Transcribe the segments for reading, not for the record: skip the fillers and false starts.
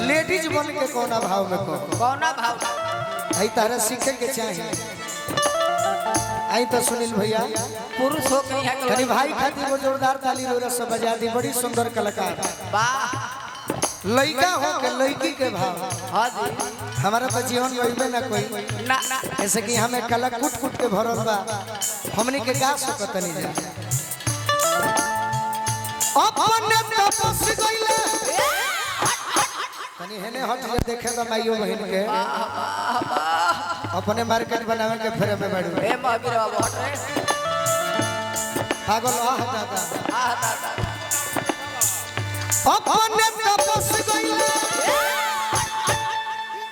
Ladies बन के कोना भाव में कौना भाव आई तारा सीखे के चाहिए। आई तो सुनील भैया पुरुष हो के यहाँ कनी भाई खातिर वो जोरदार ताली रोरा सब बजा दी। बड़ी सुंदर कलाकार वाह लड़का हो के लड़की के भाव। हाँ जी हमारा तो जीवन में ना कोई ना ऐसे कि हमें कला कूट कूट के भरल बा हमनी के गा सकत नहीं जा। अपने तपस गइले तनी हेने हट के देखे तो माइयो बहन के अपने मार्केट बनावे के फेरे में बाड़ू ए महावीर बाबू हट रे पागल दादा दादा अपने तपस गइले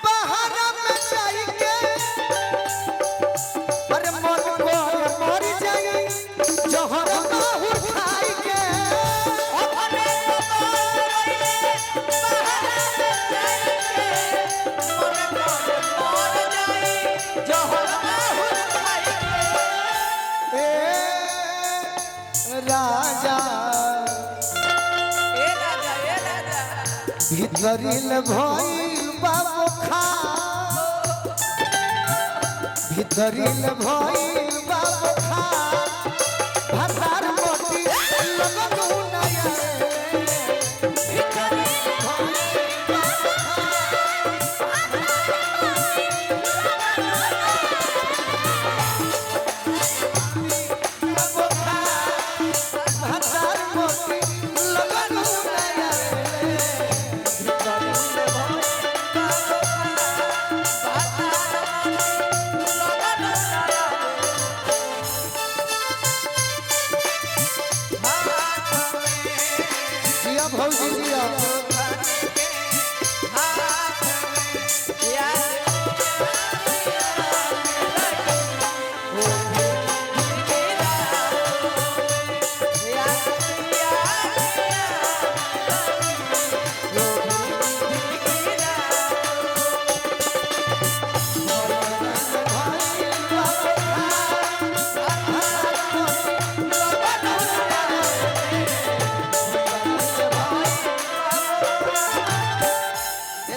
बाहर में जाई के अरे मन को मर जाई जहर बाहुर खाई के अपने राजा भीतरिल भइल बाबू खा भीतरिल भइल बाबू खा भतार मोटी लगनु नया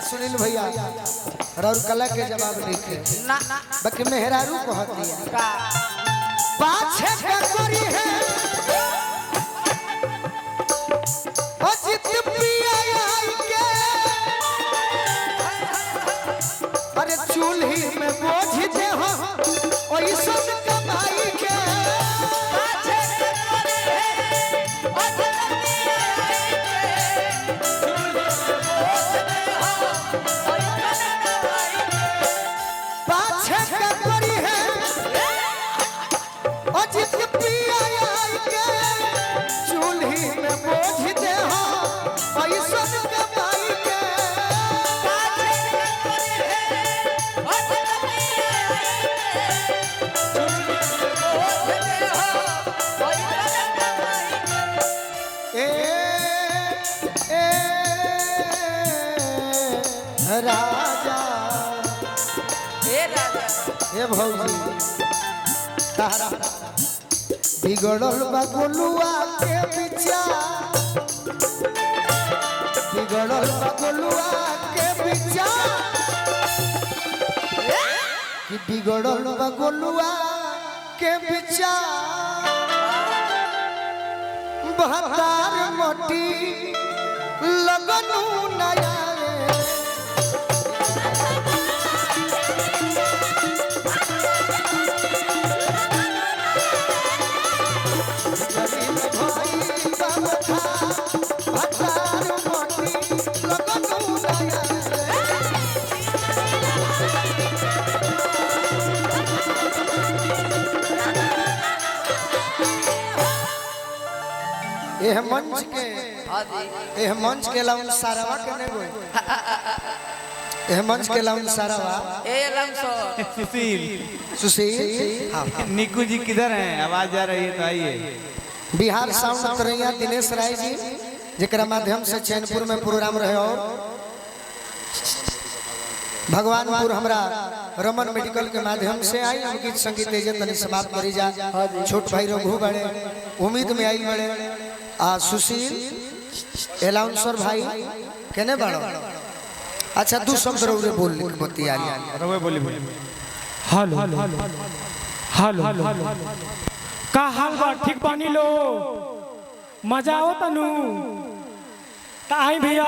सुनील भैया और कला के जवाब लिखे ना बाकी मेहरारू कहती है का पाछे के करी है ओ जित पिया आई के अरे चूल्ही में बोझ दे हो ओई सब कमाई के पाछे के करे है ओ जित पिया आई पाछे के करी है ओ जित पिया आई के चूल्ही में बोझ दे हो ओई सब कमाई के पाछे के करे है ओ जित पिया आई ए राजा ए भौजी तारा बिगड़ल बा गोलुआ के विचार बिगड़ल बा गोलुआ के विचार कि बिगड़ल बा गोलुआ के विचार बहतार मोटी लगनु नया यह मंच के लाउन सारावा के नहीं बोल यह मंच के लाउन सारावा सुशील निकू जी किधर हैं? आवाज आ रही है तो आइए। बिहार साउंड तरैया दिनेश राय जी जेकरा माध्यम से चैनपुर में प्रोग्राम रहे और भगवानपुर हमरा रमन मेडिकल के माध्यम से आई हम गीत संगीत तनी समाप्त करी जा। छोट भाई रघु बड़े उम्मीद में आई बड़े सुशील एलाउंसर भाई केने बड़ो अच्छा दू शब्द रउरे बोल लिख बतियारी रवे बोली बोली हेलो हेलो का हाल बा ठीक बानी लो मजा आओ तनु ताई भैया